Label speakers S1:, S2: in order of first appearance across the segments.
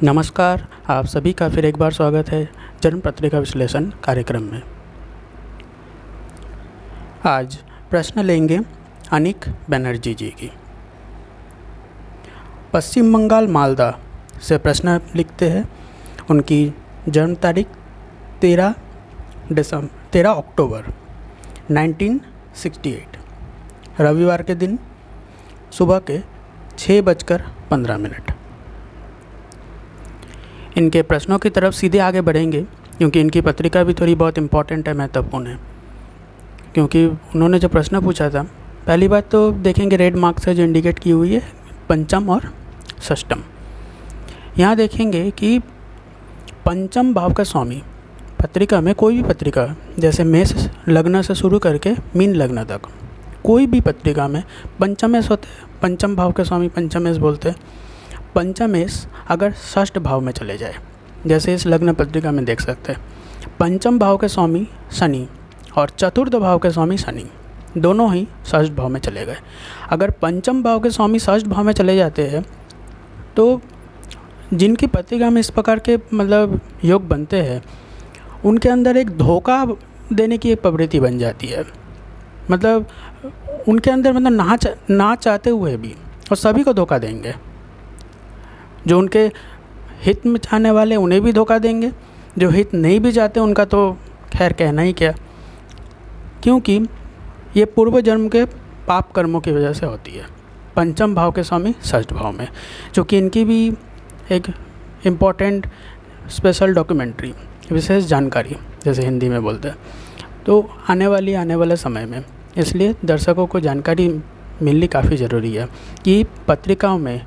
S1: नमस्कार, आप सभी का फिर एक बार स्वागत है जन्म पत्रिका विश्लेषण कार्यक्रम में। आज प्रश्न लेंगे अनिक बनर्जी जी की। पश्चिम बंगाल मालदा से प्रश्न लिखते हैं। उनकी जन्म तारीख 13 अक्टूबर 1968, रविवार के दिन सुबह के 6:15। इनके प्रश्नों की तरफ सीधे आगे बढ़ेंगे क्योंकि इनकी पत्रिका भी थोड़ी बहुत इम्पॉर्टेंट है, महत्वपूर्ण है। क्योंकि उन्होंने जो प्रश्न पूछा था, पहली बात तो देखेंगे रेड मार्क से जो इंडिकेट की हुई है पंचम और षष्टम। यहाँ देखेंगे कि पंचम भाव का स्वामी पत्रिका में, कोई भी पत्रिका जैसे मेष लग्न से शुरू करके मीन लग्न तक कोई भी पत्रिका में पंचमेश होते हैं। पंचम भाव के स्वामी पंचमेश बोलते हैं। पंचमेश अगर षष्ठ भाव में चले जाए, जैसे इस लग्न पत्रिका में देख सकते हैं, पंचम भाव के स्वामी शनि और चतुर्थ भाव के स्वामी शनि दोनों ही षष्ठ भाव में चले गए। अगर पंचम भाव के स्वामी षष्ठ भाव में चले जाते हैं तो जिनकी पत्रिका में इस प्रकार के योग बनते हैं, उनके अंदर एक धोखा देने की एक प्रवृत्ति बन जाती है। उनके अंदर ना चाहते हुए भी और सभी को धोखा देंगे। जो उनके हित में चाहने वाले उन्हें भी धोखा देंगे, जो हित नहीं भी चाहते उनका तो खैर कहना ही क्या, क्योंकि ये पूर्व जन्म के पाप कर्मों की वजह से होती है। पंचम भाव के स्वामी षष्ठ भाव में, चूँकि इनकी भी एक इम्पॉर्टेंट स्पेशल डॉक्यूमेंट्री, विशेष जानकारी जैसे हिंदी में बोलते हैं, तो आने वाले समय में, इसलिए दर्शकों को जानकारी मिलनी काफ़ी ज़रूरी है कि पत्रिकाओं में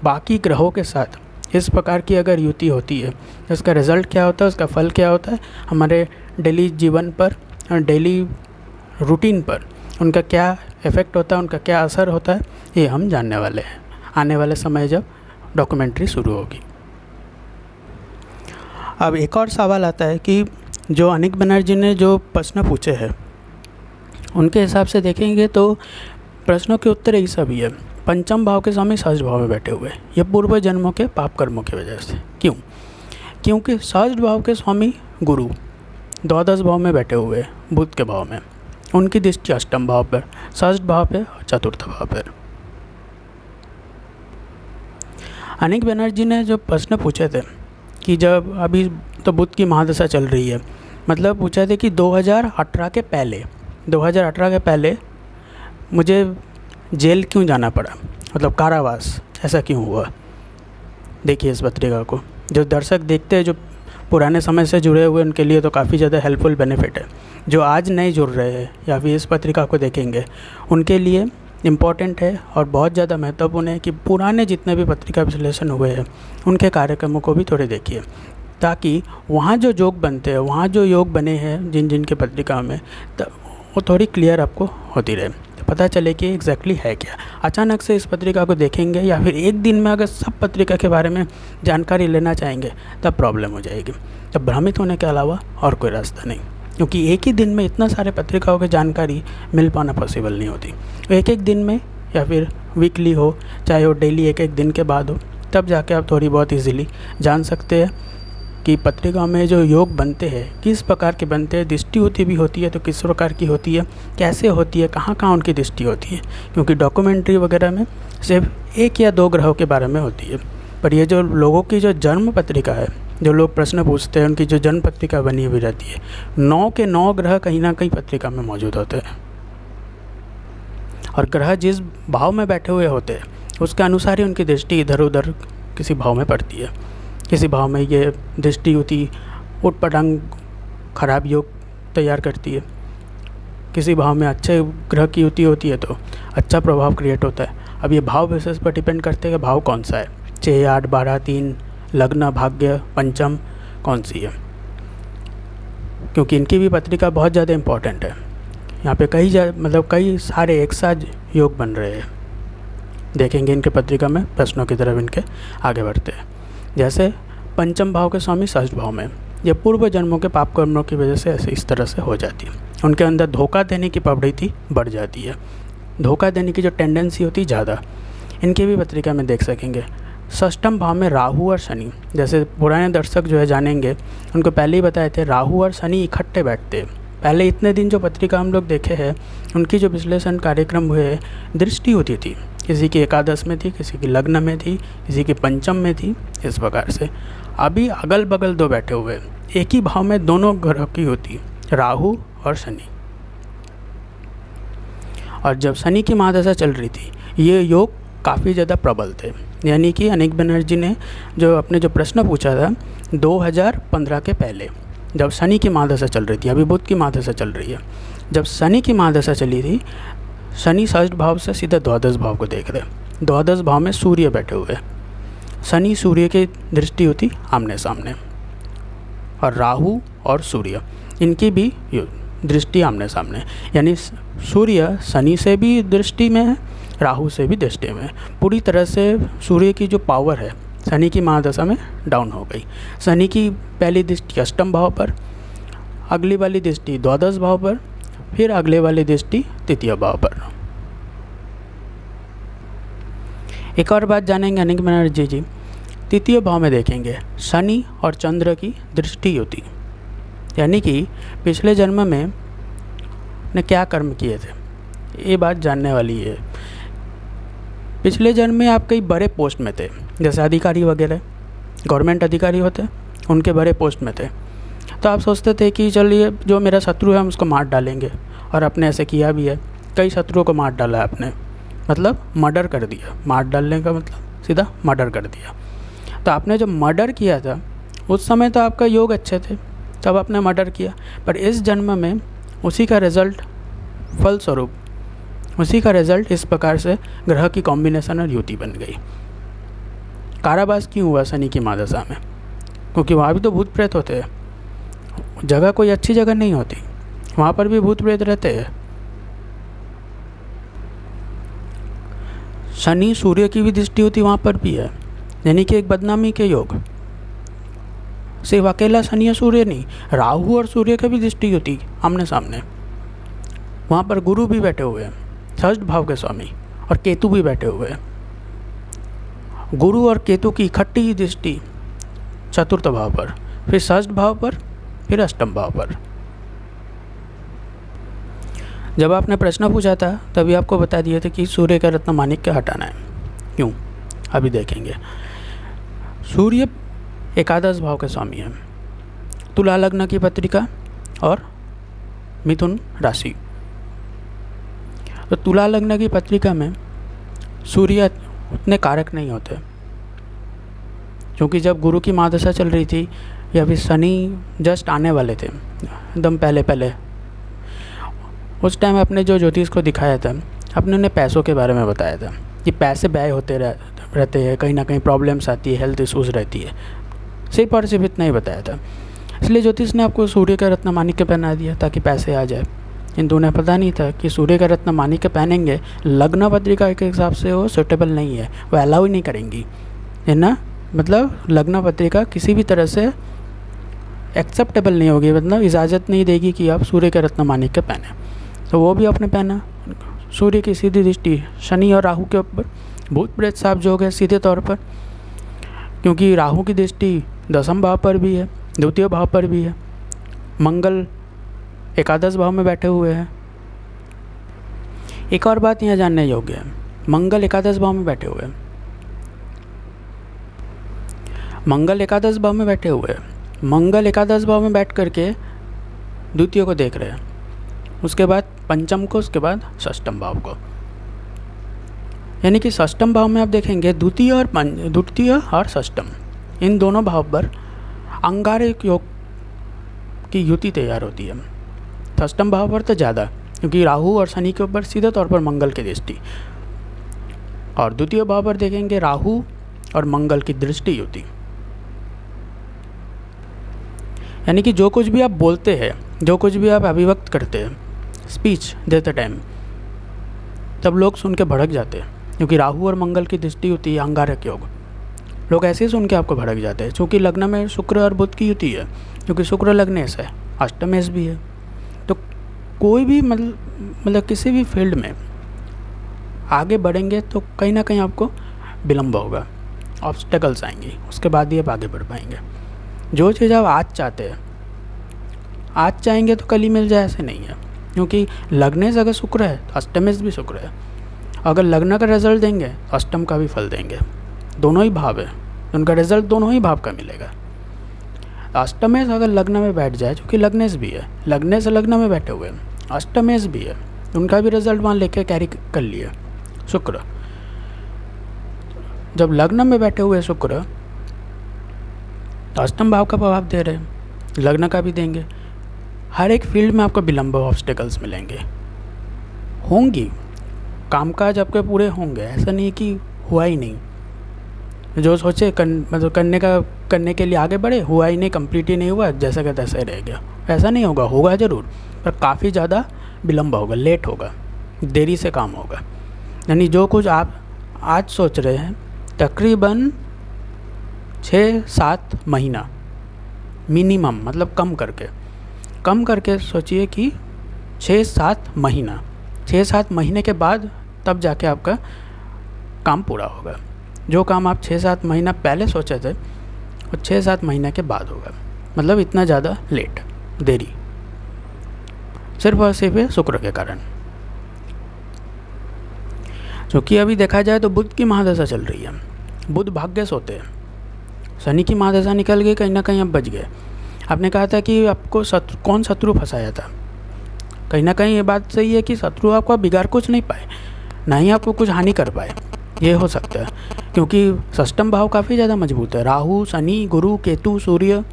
S1: बाकी ग्रहों के साथ इस प्रकार की अगर युति होती है, इसका रिज़ल्ट क्या होता है, उसका फल क्या होता है, हमारे डेली जीवन पर और डेली रूटीन पर उनका क्या इफ़ेक्ट होता है, उनका क्या असर होता है, ये हम जानने वाले हैं आने वाले समय जब डॉक्यूमेंट्री शुरू होगी। अब एक और सवाल आता है कि जो अनिक बनर्जी ने जो प्रश्न पूछे हैं, उनके हिसाब से देखेंगे तो प्रश्नों के उत्तर यही सभी है। पंचम भाव के स्वामी षष्ठ भाव में बैठे हुए, ये पूर्व जन्मों के पाप कर्मों की वजह से। क्यों? क्योंकि षष्ठ भाव के स्वामी गुरु द्वादश भाव में बैठे हुए बुध के भाव में, उनकी दृष्टि अष्टम भाव पर, षष्ठ भाव पर और चतुर्थ भाव पर। अनिक बनर्जी ने जो प्रश्न पूछे थे कि जब अभी तो बुध की महादशा चल रही है, पूछा था कि 2018 के पहले मुझे जेल क्यों जाना पड़ा, कारावास ऐसा क्यों हुआ। देखिए इस पत्रिका को, जो दर्शक देखते हैं, जो पुराने समय से जुड़े हुए, उनके लिए तो काफ़ी ज़्यादा हेल्पफुल बेनिफिट है। जो आज नए जुड़ रहे हैं या फिर इस पत्रिका को देखेंगे, उनके लिए इम्पॉर्टेंट है और बहुत ज़्यादा महत्वपूर्ण है कि पुराने जितने भी पत्रिका विश्लेषण हुए हैं उनके कार्यक्रमों को भी थोड़े देखिए, ताकि वहाँ जो योग बनते हैं, वहाँ जो योग बने हैं जिन के पत्रिका में, वो थोड़ी क्लियर आपको होती रहे, पता चले कि एग्जैक्टली है क्या। अचानक से इस पत्रिका को देखेंगे या फिर एक दिन में अगर सब पत्रिका के बारे में जानकारी लेना चाहेंगे तब प्रॉब्लम हो जाएगी। तब भ्रमित होने के अलावा और कोई रास्ता नहीं, क्योंकि एक ही दिन में इतना सारे पत्रिकाओं की जानकारी मिल पाना पॉसिबल नहीं होती। एक दिन में या फिर वीकली हो, चाहे वो डेली एक दिन के बाद हो, तब जाके आप थोड़ी बहुत ईजीली जान सकते हैं कि पत्रिका में जो योग बनते हैं किस प्रकार के बनते हैं, दृष्टि होती भी होती है तो किस प्रकार की होती है, कैसे होती है, कहाँ कहाँ उनकी दृष्टि होती है। क्योंकि डॉक्यूमेंट्री वगैरह में सिर्फ एक या दो ग्रहों के बारे में होती है, पर ये जो लोगों की जो जन्म पत्रिका है, जो लोग प्रश्न पूछते हैं, उनकी जो जन्म पत्रिका बनी हुई रहती है, 9 के 9 ग्रह कहीं ना कहीं पत्रिका में मौजूद होते हैं। और ग्रह जिस भाव में बैठे हुए होते हैं उसके अनुसार ही उनकी दृष्टि इधर उधर किसी भाव में पड़ती है। किसी भाव में ये दृष्टि युति उटपटांग खराब योग तैयार करती है, किसी भाव में अच्छे ग्रह की युति होती है तो अच्छा प्रभाव क्रिएट होता है। अब ये भाव विशेष पर डिपेंड करते हैं कि भाव कौन सा है, 6, 8, 12, 3, लग्न, भाग्य, पंचम कौन सी है, क्योंकि इनकी भी पत्रिका बहुत ज़्यादा इम्पॉर्टेंट है। यहाँ पे कई सारे एक साथ योग बन रहे हैं। देखेंगे इनके पत्रिका में, प्रश्नों की तरफ इनके आगे बढ़ते हैं। जैसे पंचम भाव के स्वामी षष्ठ भाव में, ये पूर्व जन्मों के पाप कर्मों की वजह से ऐसे इस तरह से हो जाती है। उनके अंदर धोखा देने की प्रवृत्ति बढ़ जाती है, धोखा देने की जो टेंडेंसी होती है ज़्यादा, इनकी भी पत्रिका में देख सकेंगे। षष्ठम भाव में राहु और शनि, जैसे पुराने दर्शक जो है जानेंगे, उनको पहले ही बताए थे राहु और शनि इकट्ठे बैठते हैं। पहले इतने दिन जो पत्रिका हम लोग देखे हैं उनकी जो विश्लेषण कार्यक्रम हुए, दृष्टि होती थी, किसी की एकादश में थी, किसी की लग्न में थी, किसी की पंचम में थी, इस प्रकार से। अभी अगल बगल दो बैठे हुए, एक ही भाव में दोनों ग्रह की होती, राहु और शनि। और जब शनि की महादशा चल रही थी, ये योग काफ़ी ज़्यादा प्रबल थे। यानी कि अनिक बनर्जी ने जो प्रश्न पूछा था 2015 के पहले, जब शनि की महादशा चल रही थी, अभी बुध की महादशा चल रही है, जब शनि की महादशा चली थी, शनि षष्ठ भाव से सीधे द्वादश भाव को देख रहे। द्वादश भाव में सूर्य बैठे हुए, शनि सूर्य की दृष्टि होती आमने सामने, और राहु और सूर्य इनकी भी दृष्टि आमने सामने। यानी सूर्य शनि से भी दृष्टि में है, राहु से भी दृष्टि में है। पूरी तरह से सूर्य की जो पावर है शनि की महादशा में डाउन हो गई। शनि की पहली दृष्टि अष्टम भाव पर, अगली वाली दृष्टि द्वादश भाव पर, फिर अगले वाली दृष्टि तृतीय भाव पर। एक और बात जानेंगे अनिक बनर्जी जी, तृतीय भाव में देखेंगे शनि और चंद्र की दृष्टि होती। यानी कि पिछले जन्म में ने क्या कर्म किए थे, ये बात जानने वाली है। पिछले जन्म में आप कई बड़े पोस्ट में थे, जैसे अधिकारी वगैरह, गवर्नमेंट अधिकारी होते, उनके बड़े पोस्ट में थे। तो आप सोचते थे कि चलिए जो मेरा शत्रु है हम उसको मार डालेंगे, और आपने ऐसे किया भी है। कई शत्रुओं को मार डाला आपने, मतलब मर्डर कर दिया। मार डालने का मतलब सीधा मर्डर कर दिया। तो आपने जब मर्डर किया था उस समय तो आपका योग अच्छे थे, तब आपने मर्डर किया। पर इस जन्म में उसी का रिज़ल्ट, फलस्वरूप उसी का रिज़ल्ट इस प्रकार से ग्रह की कॉम्बिनेशन और युति बन गई। कारावास क्यों हुआ शनि की महादशा में? क्योंकि वहाँ भी तो भूत प्रेत होते हैं, जगह कोई अच्छी जगह नहीं होती, वहाँ पर भी भूत प्रेत रहते हैं। शनि सूर्य की भी दृष्टि होती वहाँ पर भी है, यानी कि एक बदनामी के योग। सिर्फ अकेला शनि या सूर्य नहीं, राहु और सूर्य की भी दृष्टि होती आमने सामने। वहाँ पर गुरु भी बैठे हुए हैं, षष्ठ भाव के स्वामी, और केतु भी बैठे हुए हैं। गुरु और केतु की इकट्ठी दृष्टि चतुर्थ भाव पर, फिर षष्ठ भाव पर, फिर अष्टम भाव पर। जब आपने प्रश्न पूछा था तभी आपको बता दिए थे कि सूर्य का रत्न माणिक्य हटाना है। क्यों? अभी देखेंगे। सूर्य एकादश भाव के स्वामी है, तुला लग्न की पत्रिका और मिथुन राशि। तो तुला लग्न की पत्रिका में सूर्य उतने कारक नहीं होते, क्योंकि जब गुरु की महादशा चल रही थी या फिर शनि जस्ट आने वाले थे एकदम पहले, उस टाइम अपने जो ज्योतिष को दिखाया था, अपने उन्हें पैसों के बारे में बताया था कि पैसे व्यय होते रहते हैं, कहीं ना कहीं प्रॉब्लम्स आती है, हेल्थ इशूज़ रहती है। सिर्फ और सिर्फ इतना ही बताया था। इसलिए ज्योतिष ने आपको सूर्य का रत्न माणिक्य पहना दिया ताकि पैसे आ जाए। किंतु उन्हें पता नहीं था कि सूर्य का रत्न माणिक्य पहनेंगे लग्न पत्रिका के हिसाब से वो सूटेबल नहीं है, वो अलाउ ही नहीं करेंगी, है ना। मतलब लग्न पत्रिका किसी भी तरह से एक्सेप्टेबल नहीं होगी, मतलब इजाज़त नहीं देगी कि आप सूर्य का रत्न माणिक्य पहने। तो वो भी आपने पहना। सूर्य की सीधी दृष्टि शनि और राहु के ऊपर, भूत प्रेत साफ जोग है सीधे तौर पर, क्योंकि राहु की दृष्टि दसम भाव पर भी है, द्वितीय भाव पर भी है। मंगल एकादश भाव में बैठे हुए हैं। एक और बात यहाँ जानने योग्य है, मंगल एकादश भाव में बैठे हुए हैं। मंगल एकादश भाव में बैठे हुए हैं। मंगल एकादश भाव में बैठ करके द्वितीय को देख रहे हैं, उसके बाद पंचम को, उसके बाद षष्ठम भाव को। यानी कि षष्ठम भाव में आप देखेंगे द्वितीय और षष्ठम, इन दोनों भाव पर अंगारक योग की युति तैयार होती है। षष्ठम भाव पर तो ज़्यादा, क्योंकि राहु और शनि के ऊपर सीधे तौर पर मंगल की दृष्टि, और द्वितीय भाव पर देखेंगे राहु और मंगल की दृष्टि होती। यानी कि जो कुछ भी आप बोलते हैं, जो कुछ भी आप अभिव्यक्त करते हैं, स्पीच देते टाइम, तब लोग सुन के भड़क जाते हैं, क्योंकि राहु और मंगल की दृष्टि होती है अंगारक योग। लोग ऐसे ही सुन के आपको भड़क जाते हैं, क्योंकि लग्न में शुक्र और बुध की युति है, क्योंकि शुक्र लग्नेश है, अष्टमेश भी है। तो कोई भी मतलब किसी भी फील्ड में आगे बढ़ेंगे तो कहीं ना कहीं आपको विलम्ब होगा। ऑब्स्टेकल्स आएंगी, उसके बाद ही आप आगे बढ़ पाएंगे। जो चीज़ आप आज चाहते हैं, आज चाहेंगे तो कल ही मिल जाए, ऐसे नहीं है। क्योंकि लग्नेश अगर शुक्र है तो अष्टमेश भी शुक्र है। अगर लग्न का रिजल्ट देंगे तो अष्टम का भी फल देंगे। दोनों ही भाव है, उनका रिजल्ट दोनों ही भाव का मिलेगा। अष्टमेश अगर लग्न में बैठ जाए, क्योंकि लग्नेश भी है, लग्नेश लग्न में बैठे हुए हैं, अष्टमेश भी है, उनका भी रिजल्ट वहाँ लेके कैरी कर लिए शुक्र। जब लग्न में बैठे हुए शुक्र तो अष्टम भाव का प्रभाव दे रहे हैं, लग्न का भी देंगे। हर एक फील्ड में आपको विलंब ऑब्स्टेकल्स मिलेंगे, होंगी, कामकाज आपके पूरे होंगे। ऐसा नहीं है कि हुआ ही नहीं, जो सोचे मतलब करने के लिए आगे बढ़े, हुआ ही नहीं, कंप्लीट ही नहीं हुआ, जैसा का तैसे रह गया। ऐसा नहीं होगा, होगा ज़रूर, पर काफ़ी ज़्यादा विलंब होगा, लेट होगा, देरी से काम होगा। यानी जो कुछ आप आज सोच रहे हैं, तकरीबन 6-7 महीना मिनिमम, मतलब कम करके सोचिए कि 6-7 महीने के बाद तब जाके आपका काम पूरा होगा। जो काम आप 6-7 महीना पहले सोचे थे वो 6-7 महीने के बाद होगा। मतलब इतना ज़्यादा लेट, देरी, सिर्फ और सिर्फ शुक्र के कारण। क्योंकि अभी देखा जाए तो बुध की महादशा चल रही है, बुध भाग्यश होते हैं। शनि की महादशा निकल गई, कहीं ना कहीं आप बच गए। आपने कहा था कि आपको कौन शत्रु फंसाया था, कहीं ना कहीं ये बात सही है कि शत्रु आपको बिगाड़ कुछ नहीं पाए, ना ही आपको कुछ हानि कर पाए, ये हो सकता है। क्योंकि षष्ठम भाव काफ़ी ज़्यादा मजबूत है, राहु, शनि, गुरु, केतु, सूर्य,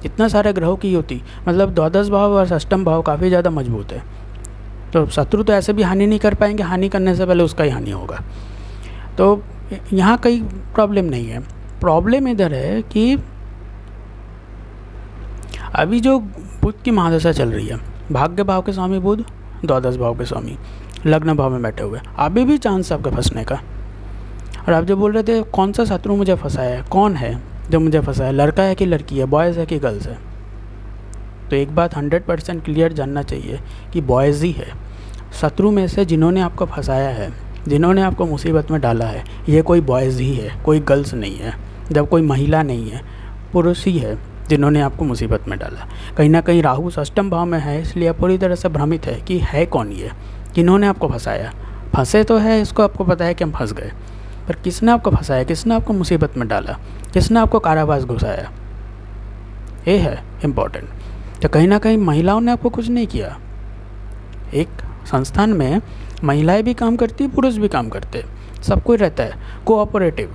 S1: इतना सारे ग्रहों की युति, मतलब द्वादश भाव और षष्ठम भाव काफ़ी ज़्यादा मजबूत है। तो शत्रु तो ऐसे भी हानि नहीं कर पाएंगे, हानि करने से पहले उसका ही हानि होगा। तो यहाँ कोई प्रॉब्लम नहीं है। प्रॉब्लम इधर है कि अभी जो बुध की महादशा चल रही है, भाग्य भाव के स्वामी बुध, द्वादश भाव के स्वामी लग्न भाव में बैठे हुए, अभी भी चांस है आपके फंसने का। और आप जो बोल रहे थे कौन सा शत्रु मुझे फंसाया है, कौन है जो मुझे फंसाया, लड़का है कि लड़की है, बॉयज़ है कि गर्ल्स है, तो एक बात 100% क्लियर जानना चाहिए कि बॉयज़ ही है। शत्रु में से जिन्होंने आपको फंसाया है, जिन्होंने आपको मुसीबत में डाला है, ये कोई बॉयज़ ही है, कोई गर्ल्स नहीं है। जब कोई महिला नहीं है, पुरुष ही है जिन्होंने आपको मुसीबत में डाला। कहीं ना कहीं राहु अष्टम भाव में है, इसलिए आप पूरी तरह से भ्रमित है कि है कौन ये, किन्होंने आपको फंसाया। फंसे तो है, इसको आपको पता है कि हम फंस गए, पर किसने आपको फंसाया, किसने आपको मुसीबत में डाला, किसने आपको कारावास घुसाया, ये है इम्पोर्टेंट। तो कहीं ना कहीं महिलाओं ने आपको कुछ नहीं किया। एक संस्थान में महिलाएं भी काम करती, पुरुष भी काम करते, सब कोई रहता है, कोऑपरेटिव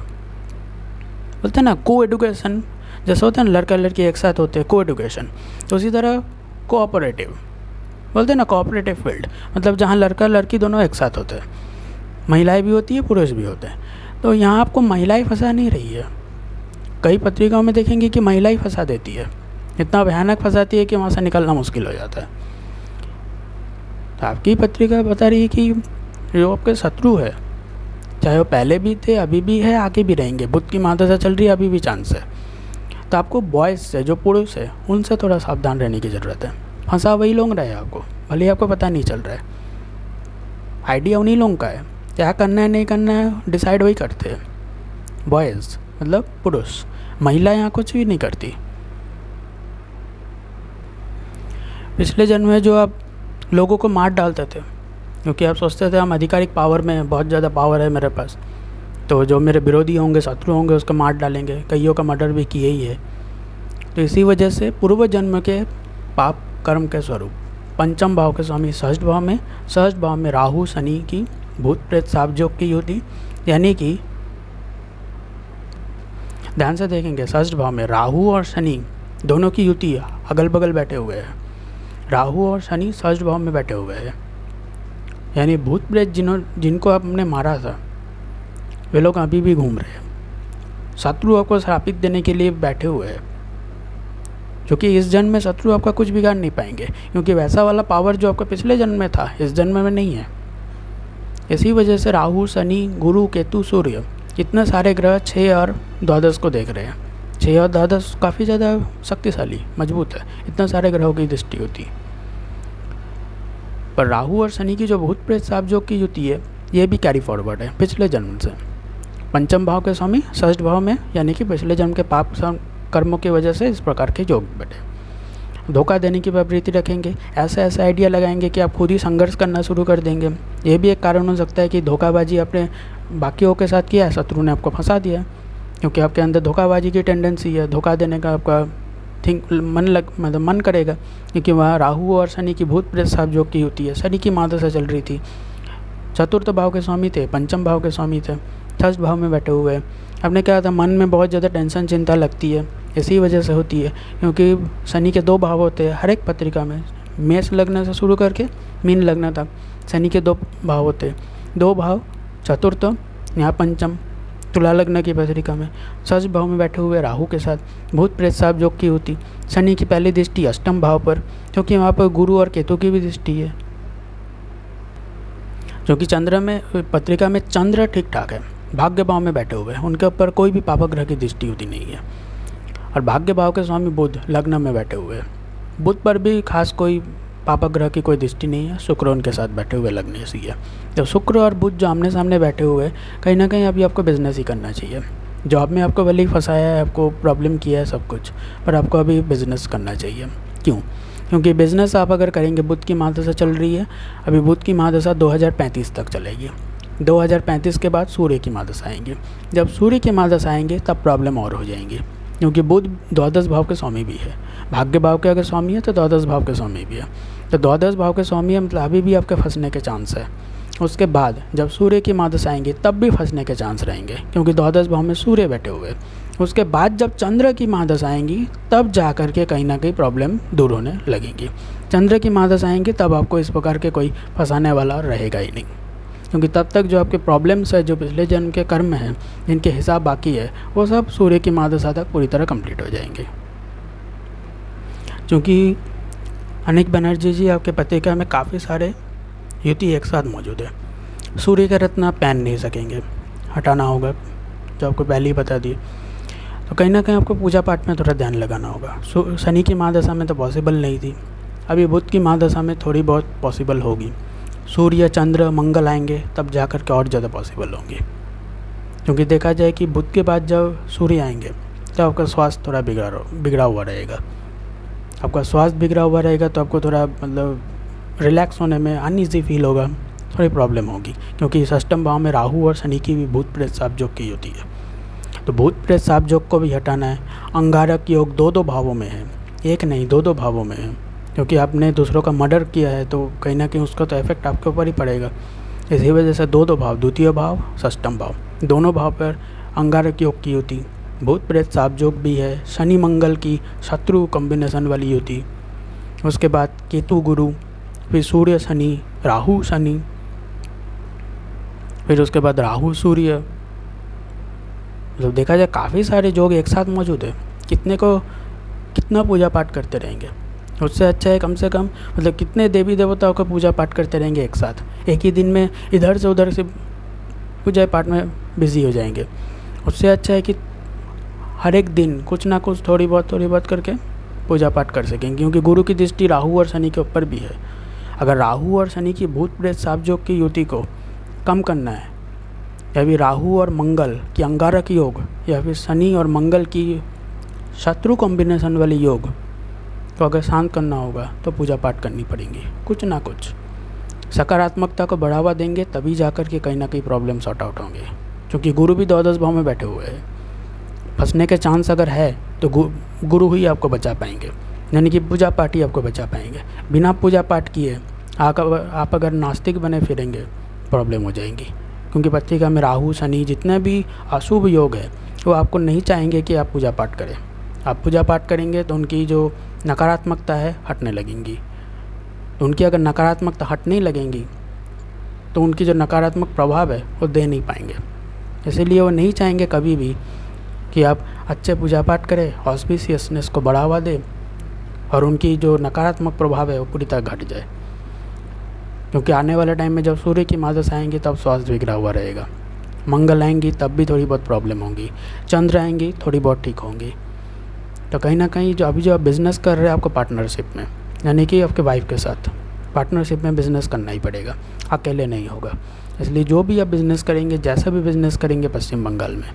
S1: बोलते हैं ना, को एडुकेशन जैसा होता है ना, लड़का लड़की एक साथ होते हैं, को एडुकेशन, तो उसी तरह कोऑपरेटिव बोलते हैं ना, कोऑपरेटिव फील्ड, मतलब जहाँ लड़का लड़की दोनों एक साथ होते हैं, महिलाएं भी होती है, पुरुष भी होते हैं। तो यहाँ आपको महिलाएं फंसा नहीं रही है। कई पत्रिकाओं में देखेंगे कि महिला ही फंसा देती है, इतना भयानक फंसाती है कि वहाँ से निकलना मुश्किल हो जाता है। तो आपकी पत्रिका बता रही है कि जो आपके शत्रु है, चाहे वो पहले भी थे, अभी भी है, आगे भी रहेंगे, बुध की महादशा चल रही है, अभी भी चांस है। तो आपको बॉयज़ से, जो पुरुष है, उनसे थोड़ा सावधान रहने की ज़रूरत है। फंसा वही लोग रहे आपको, भले ही आपको पता नहीं चल रहा है, आइडिया उन्हीं लोगों का है, क्या करना है नहीं करना है डिसाइड वही करते हैं। बॉयज़ मतलब पुरुष, महिला यहाँ कुछ भी नहीं करती। पिछले जन्म में जो आप लोगों को मार डालते थे, क्योंकि आप सोचते थे हम आधिकारिक पावर में, बहुत ज़्यादा पावर है मेरे पास, तो जो मेरे विरोधी होंगे, शत्रु होंगे, उसको मार डालेंगे, कईयों का मर्डर भी किए ही है। तो इसी वजह से पूर्व जन्म के पाप कर्म के स्वरूप पंचम भाव के स्वामी षष्ठ भाव में राहु शनि की भूत प्रेत साप जोग की युति, यानी कि ध्यान से देखेंगे, षष्ठ भाव में राहु और शनि दोनों की युति अगल बगल बैठे हुए हैं। राहु और शनि षष्ठ भाव में बैठे हुए हैं, यानी भूत प्रेत जिनको आपने मारा था, वे लोग अभी भी घूम रहे हैं। शत्रु आपको श्रापित देने के लिए बैठे हुए हैं, क्योंकि इस जन्म में शत्रु आपका कुछ बिगाड़ नहीं पाएंगे, क्योंकि वैसा वाला पावर जो आपका पिछले जन्म में था, इस जन्म में नहीं है। इसी वजह से राहु, शनि, गुरु, केतु, सूर्य, इतने सारे ग्रह 6 और द्वादश को देख रहे हैं। 6 और द्वादश काफ़ी ज़्यादा शक्तिशाली, मजबूत है, इतने सारे ग्रहों की दृष्टि होती। पर राहु और शनि की जो भूत प्रेत साप जोग की युति है, ये भी कैरी फॉरवर्ड है पिछले जन्म से। पंचम भाव के स्वामी षष्ठ भाव में, यानी कि पिछले जन्म के पाप कर्मों की वजह से इस प्रकार के योग बैठे। धोखा देने की प्रवृत्ति रखेंगे, ऐसे ऐसे आइडिया लगाएंगे कि आप खुद ही संघर्ष करना शुरू कर देंगे। ये भी एक कारण हो सकता है कि धोखाबाजी आपने बाकियों के साथ किया है, शत्रु ने आपको फंसा दिया, क्योंकि आपके अंदर धोखाबाजी की टेंडेंसी है। धोखा देने का आपका मतलब मन करेगा, क्योंकि वहाँ राहु और शनि की भूत प्रेत साथ योग की होती है। शनि की महादशा चल रही थी, चतुर्थ भाव के स्वामी थे, पंचम भाव के स्वामी थे, षष्ठ भाव में बैठे हुए। आपने क्या था, मन में बहुत ज़्यादा टेंशन चिंता लगती है, इसी वजह से होती है, क्योंकि शनि के 2 भाव होते हैं हर एक पत्रिका में। मेष लग्न से शुरू करके मीन लग्न तक शनि के 2 भाव होते हैं। 2 भाव चतुर्थ, यहाँ पंचम। तुला लग्न की पत्रिका में षष्ठ भाव में बैठे हुए राहु के साथ भूत प्रेत साथ योग की होती। शनि की पहली दृष्टि अष्टम भाव पर, क्योंकि वहाँ पर गुरु और केतु की भी दृष्टि है। क्योंकि चंद्र में पत्रिका में चंद्र ठीक ठाक है, भाग्य भाव में बैठे हुए हैं, उनके ऊपर कोई भी पापक ग्रह की दृष्टि होती नहीं है। और भाग्य भाव के स्वामी बुध लग्न में बैठे हुए हैं, बुध पर भी खास कोई पापक ग्रह की कोई दृष्टि नहीं है, शुक्र उनके साथ बैठे हुए लग्न से है। तो शुक्र और बुध जो आमने सामने बैठे हुए हैं, कहीं ना कहीं अभी आपको बिजनेस ही करना चाहिए। जॉब में आपको भले ही फंसाया है, आपको प्रॉब्लम किया है सब कुछ, पर आपको अभी बिजनेस करना चाहिए। क्यों? क्योंकि बिज़नेस आप अगर करेंगे, बुध की महादशा चल रही है, अभी बुध की महादशा 2035 तक चलेगी। 2035 के बाद सूर्य की महादशा आएंगी। जब सूर्य की महादशा आएंगे तब प्रॉब्लम और हो जाएंगी, क्योंकि बुध द्वादश भाव के स्वामी भी है। भाग्य भाव के अगर स्वामी है तो द्वादश भाव के स्वामी भी है। तो द्वादश भाव के स्वामी है, मतलब अभी भी आपके फंसने के चांस है। उसके बाद जब सूर्य की महादशा आएंगी तब भी फंसने के चांस रहेंगे, क्योंकि द्वादश भाव में सूर्य बैठे हुए। उसके बाद जब चंद्र की महादशा आएंगी तब जा कर के कहीं ना कहीं प्रॉब्लम दूर होने लगेंगी। चंद्र की महादशा आएंगी तब आपको इस प्रकार के कोई फंसाने वाला रहेगा ही नहीं, क्योंकि तब तक जो आपके प्रॉब्लम्स है, जो पिछले जन्म के कर्म हैं, जिनके हिसाब बाकी है, वो सब सूर्य की महादशा तक पूरी तरह कंप्लीट हो जाएंगे। क्योंकि अनेक बनर्जी जी आपके पत्रिका में काफ़ी सारे युति एक साथ मौजूद है। सूर्य का रत्न आप पहन नहीं सकेंगे, हटाना होगा, जो आपको पहले ही बता दिए। तो कहीं ना कहीं आपको पूजा पाठ में थोड़ा ध्यान लगाना होगा। शनि की महादशा में तो पॉसिबल नहीं थी, अभी बुध की महादशा में थोड़ी बहुत पॉसिबल होगी। सूर्य चंद्र मंगल आएंगे तब जा कर के और ज़्यादा पॉसिबल होंगी, क्योंकि देखा जाए कि बुध के बाद जब सूर्य आएंगे तो आपका स्वास्थ्य थोड़ा बिगड़ा हुआ रहेगा। आपका स्वास्थ्य बिगड़ा हुआ रहेगा तो आपको थोड़ा मतलब रिलैक्स होने में अनईजी फील होगा, थोड़ी प्रॉब्लम होगी, क्योंकि अष्टम भाव में राहु और शनि की भी भूत प्रेत साथ योग की होती है। तो भूत प्रेत साथ योग को भी हटाना है। अंगारक योग 2-2 भावों में है, एक नहीं 2-2 भावों में है, क्योंकि आपने दूसरों का मर्डर किया है तो कहीं ना कहीं उसका तो इफेक्ट आपके ऊपर ही पड़ेगा। इसी वजह से 2-2 भाव, द्वितीय भाव षष्ठम भाव, दोनों भाव पर अंगारक योग की होती। भूत प्रेत साथ योग भी है, शनि मंगल की शत्रु कॉम्बिनेशन वाली होती। उसके बाद केतु गुरु, फिर सूर्य शनि, राहु शनि, फिर उसके बाद राहु सूर्य। मतलब देखा जाए काफ़ी सारे योग एक साथ मौजूद है। कितना पूजा पाठ करते रहेंगे, उससे अच्छा है कम से कम मतलब कितने देवी देवताओं का पूजा पाठ करते रहेंगे एक साथ, एक ही दिन में इधर से उधर से पूजा पाठ में बिजी हो जाएंगे। उससे अच्छा है कि हर एक दिन कुछ ना कुछ थोड़ी बहुत करके पूजा पाठ कर सकेंगे, क्योंकि गुरु की दृष्टि राहु और शनि के ऊपर भी है। अगर राहु और शनि की भूत प्रेत साथ योग की युति को कम करना है, या फिर राहु और मंगल की अंगारक योग, या फिर शनि और मंगल की शत्रु कॉम्बिनेशन वाली योग तो अगर शांत करना होगा तो पूजा पाठ करनी पड़ेगी। कुछ ना कुछ सकारात्मकता को बढ़ावा देंगे तभी जाकर के कहीं ना कहीं प्रॉब्लम सॉर्ट आउट होंगे, क्योंकि गुरु भी द्वादश भाव में बैठे हुए हैं। फंसने के चांस अगर है तो गुरु ही आपको बचा पाएंगे, यानी कि पूजा पाठ ही आपको बचा पाएंगे। बिना पूजा पाठ किए आप अगर नास्तिक बने फिरेंगे प्रॉब्लम हो जाएंगी, क्योंकि पत्रिका में राहु शनि जितने भी अशुभ योग है वो आपको नहीं चाहेंगे कि आप पूजा पाठ करें। आप पूजा पाठ करेंगे तो उनकी जो नकारात्मकता है हटने लगेंगी। तो उनकी अगर नकारात्मकता हटने लगेंगी तो उनकी जो नकारात्मक प्रभाव है वो दे नहीं पाएंगे। इसीलिए वो नहीं चाहेंगे कभी भी कि आप अच्छे पूजा पाठ करें, ऑस्पिशियसनेस को बढ़ावा दें और उनकी जो नकारात्मक प्रभाव है वो पूरी तरह घट जाए। क्योंकि आने वाले टाइम में जब सूर्य की महादशा आएंगी तब स्वास्थ्य बिगड़ा हुआ रहेगा। मंगल आएंगी तब भी थोड़ी बहुत प्रॉब्लम होंगी। चंद्र आएंगी थोड़ी बहुत ठीक होंगी। तो कहीं ना कहीं जो अभी आप बिज़नेस कर रहे हैं आपको पार्टनरशिप में, यानी कि आपके वाइफ के साथ पार्टनरशिप में बिज़नेस करना ही पड़ेगा, अकेले नहीं होगा। इसलिए जो भी आप बिज़नेस करेंगे, जैसा भी बिज़नेस करेंगे पश्चिम बंगाल में,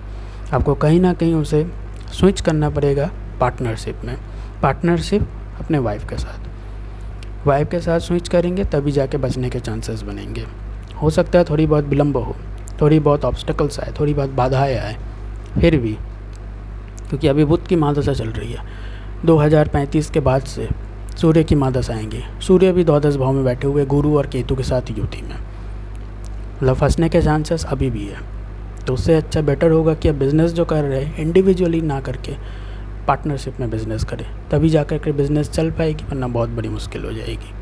S1: आपको कहीं ना कहीं उसे स्विच करना पड़ेगा पार्टनरशिप में। पार्टनरशिप अपने वाइफ के साथ स्विच करेंगे तभी जाके बचने के चांसेस बनेंगे। हो सकता है थोड़ी बहुत विलम्ब हो, थोड़ी बहुत ऑब्स्टेकल्स आए, थोड़ी बहुत बाधाएं आए, फिर भी क्योंकि अभी बुध की महादशा चल रही है, 2035 के बाद से सूर्य की महादशा आएंगी। सूर्य भी द्वादश भाव में बैठे हुए गुरु और केतु के साथ युति में, मतलब फंसने के चांसेस अभी भी है। तो उससे अच्छा बेटर होगा कि आप बिज़नेस जो कर रहे हैं इंडिविजुअली ना करके पार्टनरशिप में बिज़नेस करें, तभी जाकर के बिज़नेस चल पाएगी, वरना बहुत बड़ी मुश्किल हो जाएगी।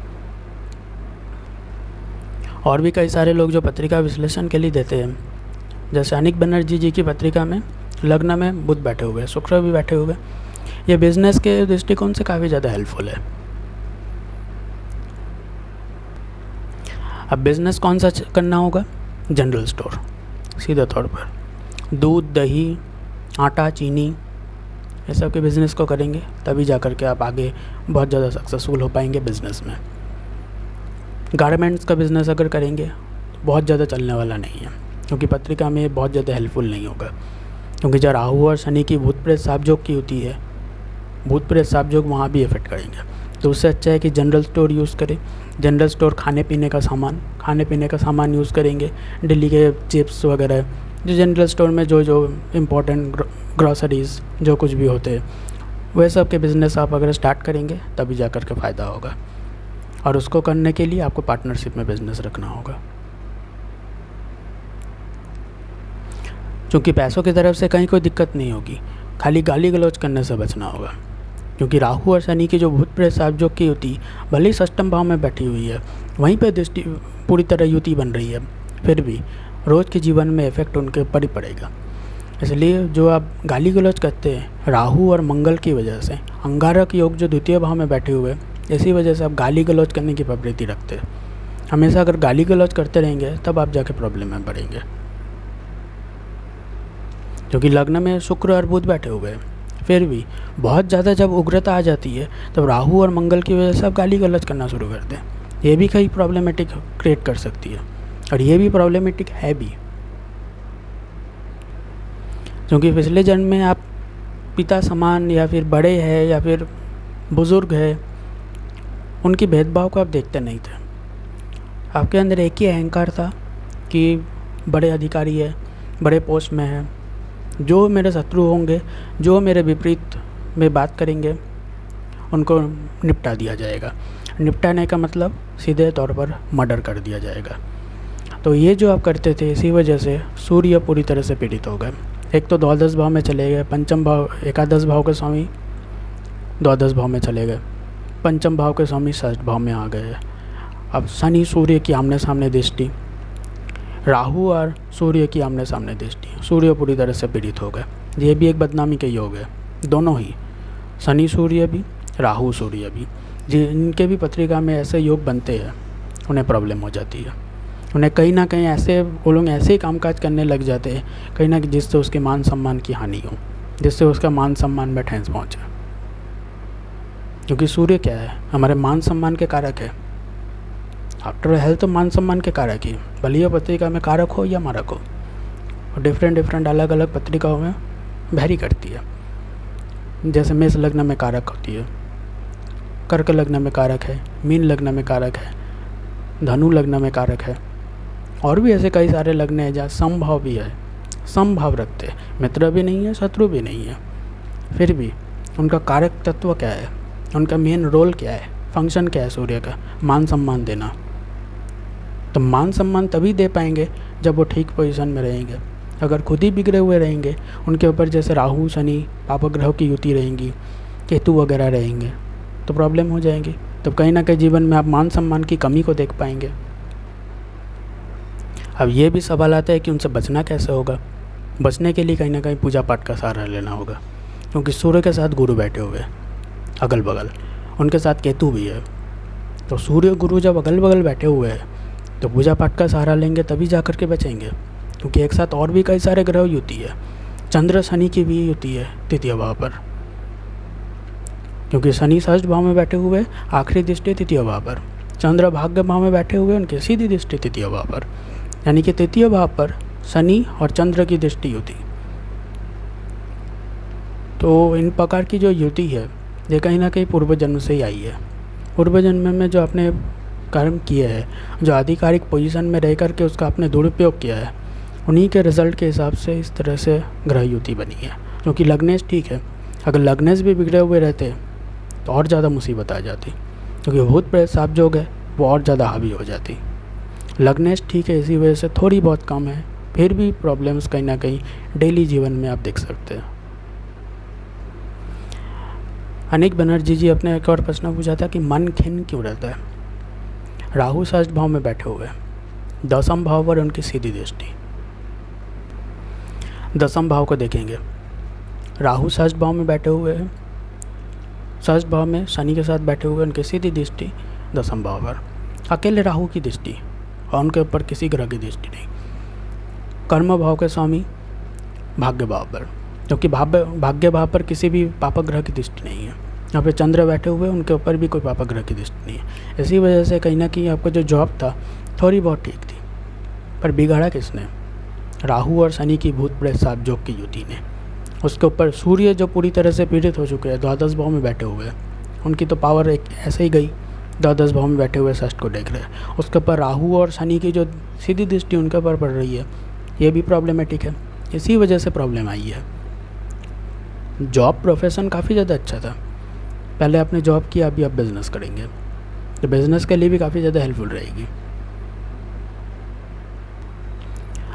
S1: और भी कई सारे लोग जो पत्रिका विश्लेषण के लिए देते हैं, जैसे अनिक बनर्जी जी की पत्रिका में लग्न में बुध बैठे हुए हैं, शुक्र भी बैठे हुए, ये बिज़नेस के दृष्टिकोण से काफ़ी ज़्यादा हेल्पफुल है। अब बिज़नेस कौन सा करना होगा? जनरल स्टोर, सीधे तौर पर दूध, दही, आटा, चीनी, ये सब के बिज़नेस को करेंगे तभी जा कर के आप आगे बहुत ज़्यादा सक्सेसफुल हो पाएंगे बिज़नेस में। गारमेंट्स का बिज़नेस अगर करेंगे तो बहुत ज़्यादा चलने वाला नहीं है, क्योंकि पत्रिका में बहुत ज़्यादा हेल्पफुल नहीं होगा, क्योंकि जब राहु और शनि की भूत प्रेत सापयोग की होती है, भूत प्रेत सापयोग वहाँ भी इफेक्ट करेंगे। तो उससे अच्छा है कि जनरल स्टोर यूज़ करें। जनरल स्टोर खाने पीने का सामान यूज़ करेंगे, दिल्ली के चिप्स वगैरह, जो जनरल स्टोर में जो इम्पोर्टेंट ग्रॉसरीज़ जो कुछ भी होते हैं, वह सब के बिज़नेस आप अगर स्टार्ट करेंगे तभी जा कर के फ़ायदा होगा। और उसको करने के लिए आपको पार्टनरशिप में बिज़नेस रखना होगा, क्योंकि पैसों की तरफ से कहीं कोई दिक्कत नहीं होगी, खाली गाली गलौज करने से बचना होगा। क्योंकि राहु और शनि की जो भूत प्रेत सापयोग की युति भले ही षष्टम भाव में बैठी हुई है, वहीं पर दृष्टि पूरी तरह युति बन रही है, फिर भी रोज़ के जीवन में इफेक्ट उनके ऊपर ही पड़ेगा। इसलिए जो आप गाली गलौज करते हैं राहु और मंगल की वजह से, अंगारक योग जो द्वितीय भाव में बैठे हुए, इसी वजह से आप गाली गलौज करने की प्रवृत्ति रखते हैं। हमेशा अगर गाली गलौज करते रहेंगे तब आप जाके प्रॉब्लम में पड़ेंगे, क्योंकि लग्न में शुक्र और बुध बैठे हुए हैं। फिर भी बहुत ज़्यादा जब उग्रता आ जाती है तब राहु और मंगल की वजह से आप गाली गलौज करना शुरू कर दें, ये भी कई प्रॉब्लमेटिक क्रिएट कर सकती है, और ये भी प्रॉब्लमेटिक है भी, क्योंकि पिछले जन्म में आप पिता समान या फिर बड़े हैं या फिर बुज़ुर्ग है, उनकी भेदभाव को आप देखते नहीं थे। आपके अंदर एक ही अहंकार था कि बड़े अधिकारी है, बड़े पोस्ट में है, जो मेरे शत्रु होंगे, जो मेरे विपरीत में बात करेंगे, उनको निपटा दिया जाएगा। निपटाने का मतलब सीधे तौर पर मर्डर कर दिया जाएगा। तो ये जो आप करते थे, इसी वजह से सूर्य पूरी तरह से पीड़ित हो गए। एक तो द्वादश भाव में चले गए, पंचम भाव, एकादश भाव के स्वामी द्वादश भाव में चले गए, पंचम भाव के स्वामी षष्ठ भाव में आ गए। अब शनि सूर्य की आमने सामने दृष्टि, राहु और सूर्य की आमने सामने दृष्टि, सूर्य पूरी तरह से पीड़ित हो गए। ये भी एक बदनामी के योग है, दोनों ही, शनि सूर्य भी, राहु सूर्य भी। जिनके भी पत्रिका में ऐसे योग बनते हैं उन्हें प्रॉब्लम हो जाती है, उन्हें कहीं ना कहीं ऐसे, वो लोग ऐसे ही कामकाज करने लग जाते हैं कहीं ना कहीं जिससे उसके मान सम्मान की हानि हो, जिससे उसका मान सम्मान में ठेस पहुँचे। क्योंकि सूर्य क्या है? हमारे मान सम्मान के कारक है। आफ्टर हेल्थ तो मान सम्मान के कारक ही, भले ही पत्रिका में कारक हो या मारक हो, और डिफरेंट अलग अलग पत्रिकाओं में वैरी करती है। जैसे मेष लग्न में कारक होती है, कर्क लग्न में कारक है, मीन लग्न में कारक है, धनु लग्न में कारक है, और भी ऐसे कई सारे लग्न हैं जहाँ समभाव भी है, समभाव रखते हैं, मित्र भी नहीं है, शत्रु भी नहीं है, फिर भी उनका कारक तत्व क्या है, उनका मेन रोल क्या है, फंक्शन क्या है सूर्य का? मान सम्मान देना। तो मान सम्मान तभी दे पाएंगे जब वो ठीक पोजीशन में रहेंगे। अगर खुद ही बिगड़े हुए रहेंगे, उनके ऊपर जैसे राहु शनि पाप ग्रह की युति रहेंगी, केतु वगैरह रहेंगे, तो प्रॉब्लम हो जाएंगी। तो कहीं ना कहीं जीवन में आप मान सम्मान की कमी को देख पाएंगे। अब ये भी सवाल आता है कि उनसे बचना कैसे होगा। बचने के लिए कहीं ना कहीं पूजा पाठ का सहारा लेना होगा, क्योंकि सूर्य के साथ गुरु बैठे हुए हैं अगल बगल, उनके साथ केतु भी है। तो सूर्य गुरु जब अगल बगल बैठे हुए हैं तो पूजा पाठ का सहारा लेंगे तभी जा कर के बचेंगे, क्योंकि एक साथ और भी कई सारे ग्रह युति है। चंद्र शनि की भी युति है तृतीय भाव पर, क्योंकि शनि षष्ठ भाव में बैठे हुए आखिरी दृष्टि तृतीय भाव पर, चंद्र भाग्य भाव में बैठे हुए उनकी सीधी दृष्टि तृतीय भाव पर। यानी कि तृतीय भाव पर शनि और चंद्र की दृष्टि होती। तो इन प्रकार की जो युति है ये कहीं ना कहीं पूर्व जन्म से ही आई है। पूर्व जन्म में जो आपने कर्म किए हैं, जो आधिकारिक पोजीशन में रह कर के उसका आपने दुरुपयोग किया है, उन्हीं के रिजल्ट के हिसाब से इस तरह से ग्रह युति बनी है। क्योंकि लग्नेश ठीक है, अगर लग्नेश भी बिगड़े हुए रहते तो और ज़्यादा मुसीबत आ जाती, क्योंकि भूत प्रेत साप जोग है वो और ज़्यादा हावी हो जाती। लग्नेश ठीक है, इसी वजह से थोड़ी बहुत कम है, फिर भी प्रॉब्लम्स कहीं ना कहीं डेली जीवन में आप देख सकते हैं। अनिक बनर्जी जी अपने एक और प्रश्न पूछा था कि मन खिन्न क्यों रहता है। राहु षष्ठ भाव में बैठे हुए, दसम भाव पर उनकी सीधी दृष्टि। दसम भाव को देखेंगे, राहु षष्ठ भाव में बैठे हुए हैं, षष्ठ भाव में शनि के साथ बैठे हुए, उनकी सीधी दृष्टि दसम भाव पर, अकेले राहु की दृष्टि और उनके ऊपर किसी ग्रह की दृष्टि नहीं। कर्म भाव के स्वामी भाग्य भाव पर, क्योंकि भाग्य भाव पर किसी भी पापक ग्रह की दृष्टि नहीं है। यहाँ पे चंद्र बैठे हुए, उनके ऊपर भी कोई पापक ग्रह की दृष्टि नहीं है। इसी वजह से कहीं ना कहीं आपका जो जॉब था थोड़ी बहुत ठीक थी, पर बिगाड़ा किसने? राहु और शनि की भूत प्रेत साप जोग की युति ने। उसके ऊपर सूर्य जो पूरी तरह से पीड़ित हो चुके हैं, द्वादश भाव में बैठे हुए हैं, उनकी तो पावर एक ऐसे ही गई, द्वादश भाव में बैठे हुए षष्ठ को देख रहे हैं। उसके ऊपर राहु और शनि की जो सीधी दृष्टि उनके ऊपर पड़ रही है, ये भी प्रॉब्लमेटिक है। इसी वजह से प्रॉब्लम आई है। जॉब प्रोफेशन काफ़ी ज़्यादा अच्छा था, पहले आपने जॉब किया, अभी आप बिज़नेस करेंगे, तो बिज़नेस के लिए भी काफ़ी ज़्यादा हेल्पफुल रहेगी।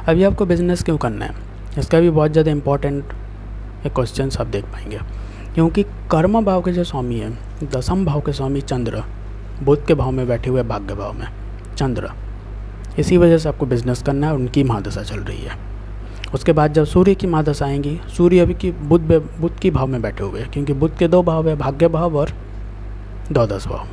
S1: अभी आपको बिज़नेस क्यों करना है, इसका भी बहुत ज़्यादा इम्पोर्टेंट एक क्वेश्चन आप देख पाएंगे। क्योंकि कर्म भाव के जो स्वामी है, दसम भाव के स्वामी चंद्र, बुध के भाव में बैठे हुए भाग्य भाव में चंद्र, इसी वजह से आपको बिज़नेस करना है, उनकी महादशा चल रही है। उसके बाद जब सूर्य की महादशा आएंगी, सूर्य अभी की बुध की भाव में बैठे हुए हैं, क्योंकि बुध के दो भाव है, भाग्य भाव और द्वादश भाव।